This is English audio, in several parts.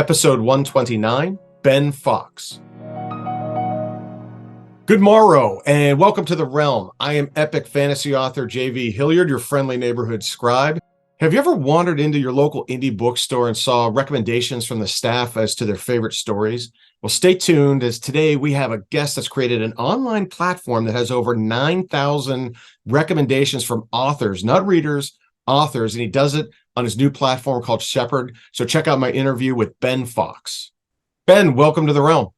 Episode 129, Ben Fox. Good morrow, and welcome to the Realm. I am epic fantasy author J.V. Hilliard, your friendly neighborhood scribe. Have you ever wandered into your local indie bookstore and saw recommendations from the staff as to their favorite stories? Well, stay tuned, as today we have a guest that's created an online platform that has over 9,000 recommendations from authors, not readers, authors, and he does it on his new platform called Shepherd. So check out my interview with Ben Fox. Ben, welcome to the Realm.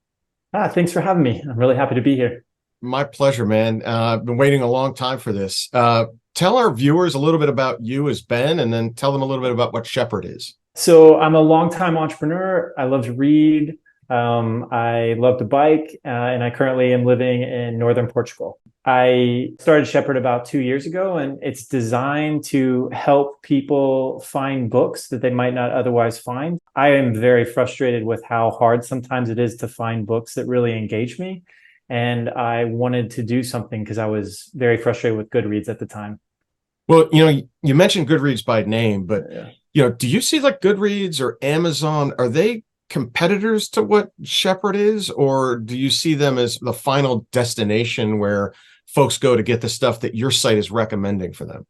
Thanks for having me. I'm really happy to be here. My pleasure, man. I've been waiting a long time for this. Tell our viewers a little bit about you as Ben, and then tell them a little bit about what Shepherd is. So I'm a longtime entrepreneur. I love to read. I love to bike, and I currently am living in northern Portugal. I started Shepherd about 2 years ago, and it's designed to help people find books that they might not otherwise find. I am very frustrated with how hard sometimes it is to find books that really engage me. And I wanted to do something because I was very frustrated with Goodreads at the time. Well, you mentioned Goodreads by name, but do you see like Goodreads or Amazon, are they competitors to what Shepherd is, or do you see them as the final destination where folks go to get the stuff that your site is recommending for them?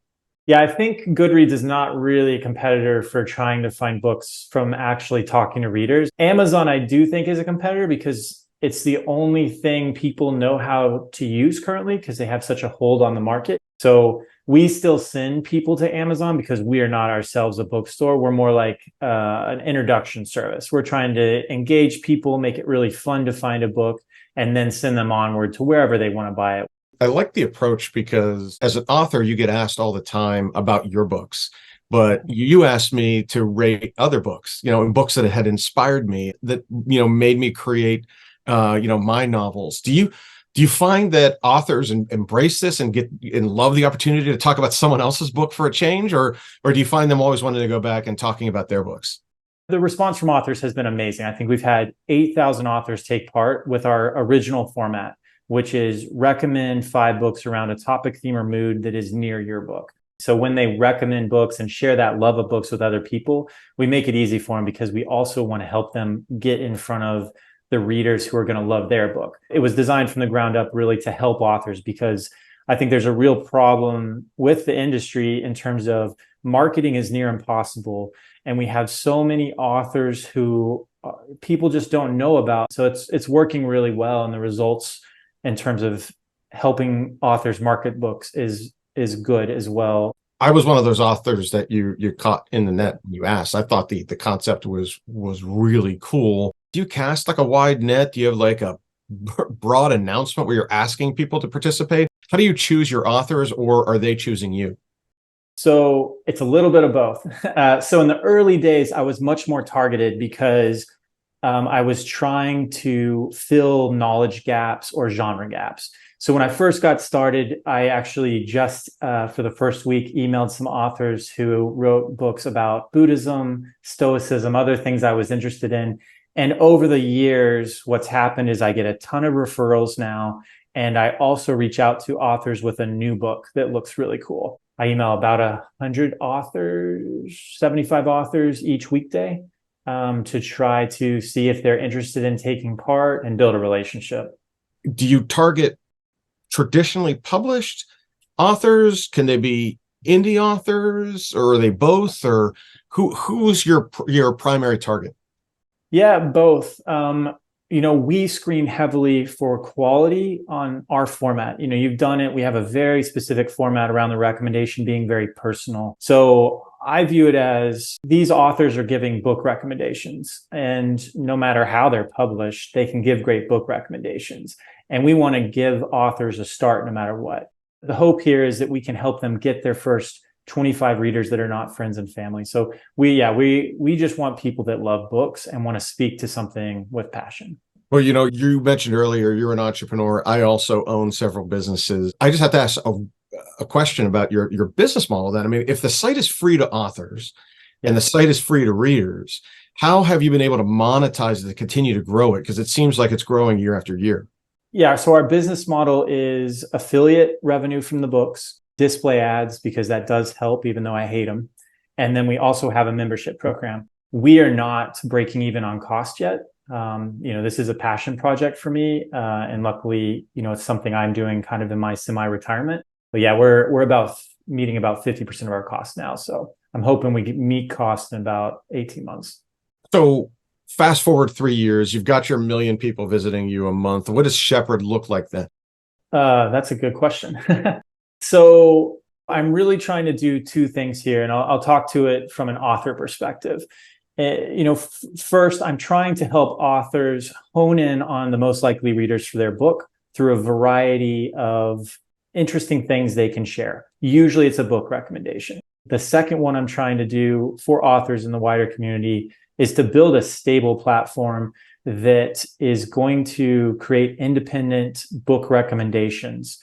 Yeah, I think Goodreads is not really a competitor for trying to find books from actually talking to readers. Amazon, I do think, is a competitor because it's the only thing people know how to use currently because they have such a hold on the market. So we still send people to Amazon because we are not ourselves a bookstore. We're more like an introduction service. We're trying to engage people, make it really fun to find a book, and then send them onward to wherever they want to buy it. I like the approach because as an author, you get asked all the time about your books, but you asked me to rate other books, and books that had inspired me, that, made me create, my novels. Do you find that authors embrace this and love the opportunity to talk about someone else's book for a change, or do you find them always wanting to go back and talking about their books? The response from authors has been amazing. I think we've had 8,000 authors take part with our original format, which is recommend 5 books around a topic, theme, or mood that is near your book. So when they recommend books and share that love of books with other people, we make it easy for them because we also want to help them get in front of the readers who are going to love their book. It was designed from the ground up really to help authors because I think there's a real problem with the industry in terms of marketing is near impossible. And we have so many authors who people just don't know about. So it's working really well. And the results in terms of helping authors market books is good as well. I was one of those authors that you caught in the net when you asked. I thought the concept was really cool. Do you cast like a wide net? Do you have like a broad announcement where you're asking people to participate? How do you choose your authors, or are they choosing you? So it's a little bit of both. So in the early days, I was much more targeted because I was trying to fill knowledge gaps or genre gaps. So when I first got started, I actually just for the first week emailed some authors who wrote books about Buddhism, Stoicism, other things I was interested in. And over the years, what's happened is I get a ton of referrals now. And I also reach out to authors with a new book that looks really cool. I email about 100 authors, 75 authors each weekday to try to see if they're interested in taking part and build a relationship. Do you target traditionally published authors? Can they be indie authors, or are they both? Or who's your primary target? Yeah, both. We screen heavily for quality on our format. You've done it. We have a very specific format around the recommendation being very personal. So I view it as these authors are giving book recommendations, and no matter how they're published, they can give great book recommendations. And we want to give authors a start no matter what. The hope here is that we can help them get their first 25 readers that are not friends and family. So we just want people that love books and want to speak to something with passion. Well, you mentioned earlier you're an entrepreneur. I also own several businesses. I just have to ask a question about your business model then. I mean, if the site is free to authors and the site is free to readers, how have you been able to monetize it to continue to grow it? Because it seems like it's growing year after year. Yeah, so our business model is affiliate revenue from the books, display ads, because that does help, even though I hate them. And then we also have a membership program. We are not breaking even on cost yet. This is a passion project for me. And luckily, it's something I'm doing kind of in my semi-retirement. But yeah, we're about meeting about 50% of our costs now. So I'm hoping we meet cost in about 18 months. So fast forward 3 years, you've got your 1 million people visiting you a month. What does Shepherd look like then? That's a good question. So I'm really trying to do two things here, and I'll talk to it from an author perspective. First, I'm trying to help authors hone in on the most likely readers for their book through a variety of interesting things they can share. Usually it's a book recommendation. The second one I'm trying to do for authors in the wider community is to build a stable platform that is going to create independent book recommendations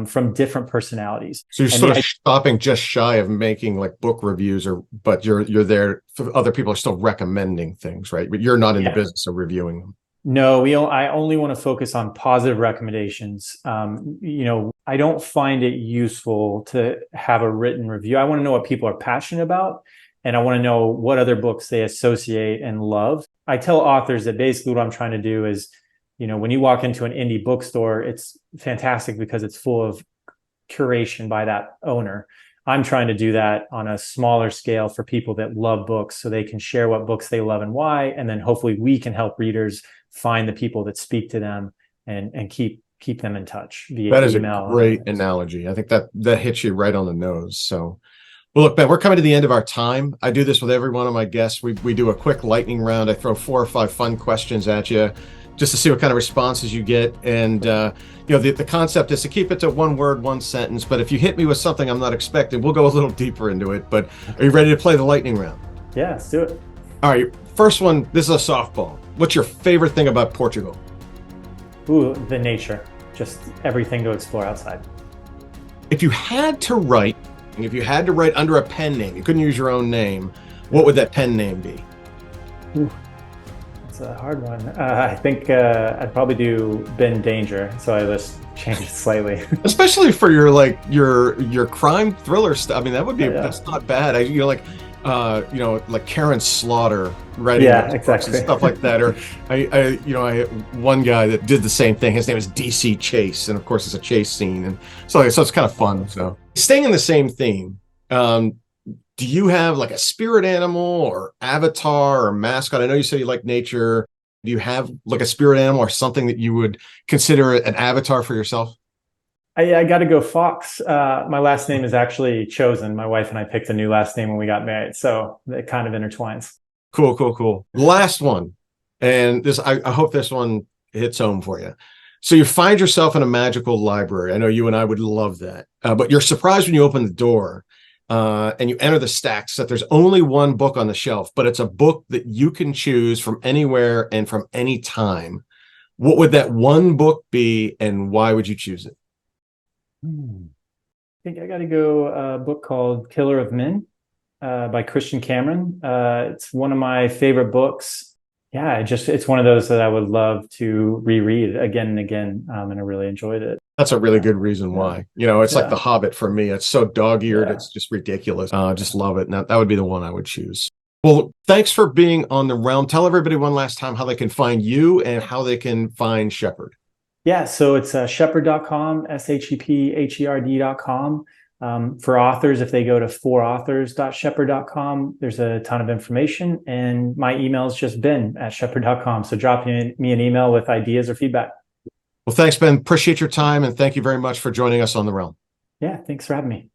from different personalities. So you're sort of stopping just shy of making like book reviews, but you're there for other people are still recommending things, right? But you're not in the business of reviewing them. No, I only want to focus on positive recommendations. I don't find it useful to have a written review. I want to know what people are passionate about, and I want to know what other books they associate and love. I tell authors that basically what I'm trying to do is, when you walk into an indie bookstore, it's fantastic because it's full of curation by that owner. I'm trying to do that on a smaller scale for people that love books so they can share what books they love and why. And then hopefully we can help readers find the people that speak to them and keep them in touch via that is email. A great analogy. I think that hits you right on the nose. So, well, look, Ben, we're coming to the end of our time. I do this with every one of my guests. We do a quick lightning round. I throw 4 or 5 fun questions at you just to see what kind of responses you get. And, the concept is to keep it to 1 word, 1 sentence. But if you hit me with something I'm not expecting, we'll go a little deeper into it. But are you ready to play the lightning round? Yeah, let's do it. All right. First one, this is a softball. What's your favorite thing about Portugal? Ooh, the nature. Just everything to explore outside. If you had to write under a pen name, you couldn't use your own name, what would that pen name be? Ooh, it's a hard one. I think I'd probably do Ben Danger, so I just changed it slightly. Especially for your crime thriller stuff. I mean, that would be that's not bad. Like Karen Slaughter writing exactly stuff like that. Or I one guy that did the same thing. His name is DC Chase, and of course it's a chase scene, and so it's kind of fun. So staying in the same theme, do you have like a spirit animal or avatar or mascot? I know you said you like nature. Do you have like a spirit animal or something that you would consider an avatar for yourself? I got to go Fox. My last name is actually chosen. My wife and I picked a new last name when we got married, so it kind of intertwines. Cool. Last one, and this I hope this one hits home for you. So you find yourself in a magical library. I know you and I would love that, but you're surprised when you open the door and you enter the stacks that there's only 1 book on the shelf, but it's a book that you can choose from anywhere and from any time. What would that 1 book be, and why would you choose it? I think I got to go a book called Killer of Men by Christian Cameron. It's one of my favorite books. Yeah, it's one of those that I would love to reread again and again, and I really enjoyed it. That's a really good reason why. It's like The Hobbit for me. It's so dog-eared, it's just ridiculous. Just love it. Now, that would be the one I would choose. Well, thanks for being on The Realm. Tell everybody one last time how they can find you and how they can find Shepherd. Yeah, so it's shepherd.com, shepherd.com. For authors, if they go to forauthors.shepherd.com, there's a ton of information. And my email is just ben@shepherd.com. So drop me an email with ideas or feedback. Well, thanks, Ben. Appreciate your time. And thank you very much for joining us on The Realm. Yeah, thanks for having me.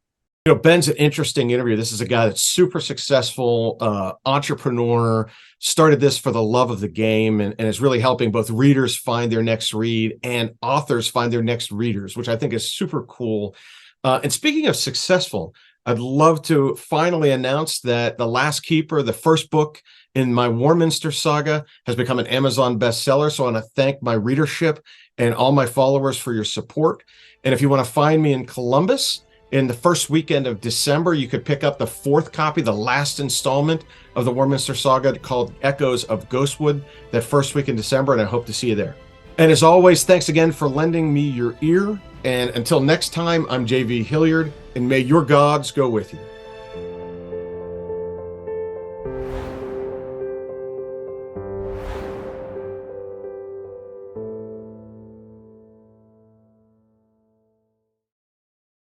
Ben's an interesting interview. This is a guy that's super successful, entrepreneur, started this for the love of the game, and is really helping both readers find their next read and authors find their next readers, which I think is super cool. And speaking of successful, I'd love to finally announce that The Last Keeper, the first book in my Warminster saga, has become an Amazon bestseller. So I want to thank my readership and all my followers for your support. And if you want to find me in Columbus, in the first weekend of December, you could pick up the 4th copy, the last installment of the Warminster Saga called Echoes of Ghostwood, that first week in December, and I hope to see you there. And as always, thanks again for lending me your ear. And until next time, I'm J.V. Hilliard, and may your gods go with you.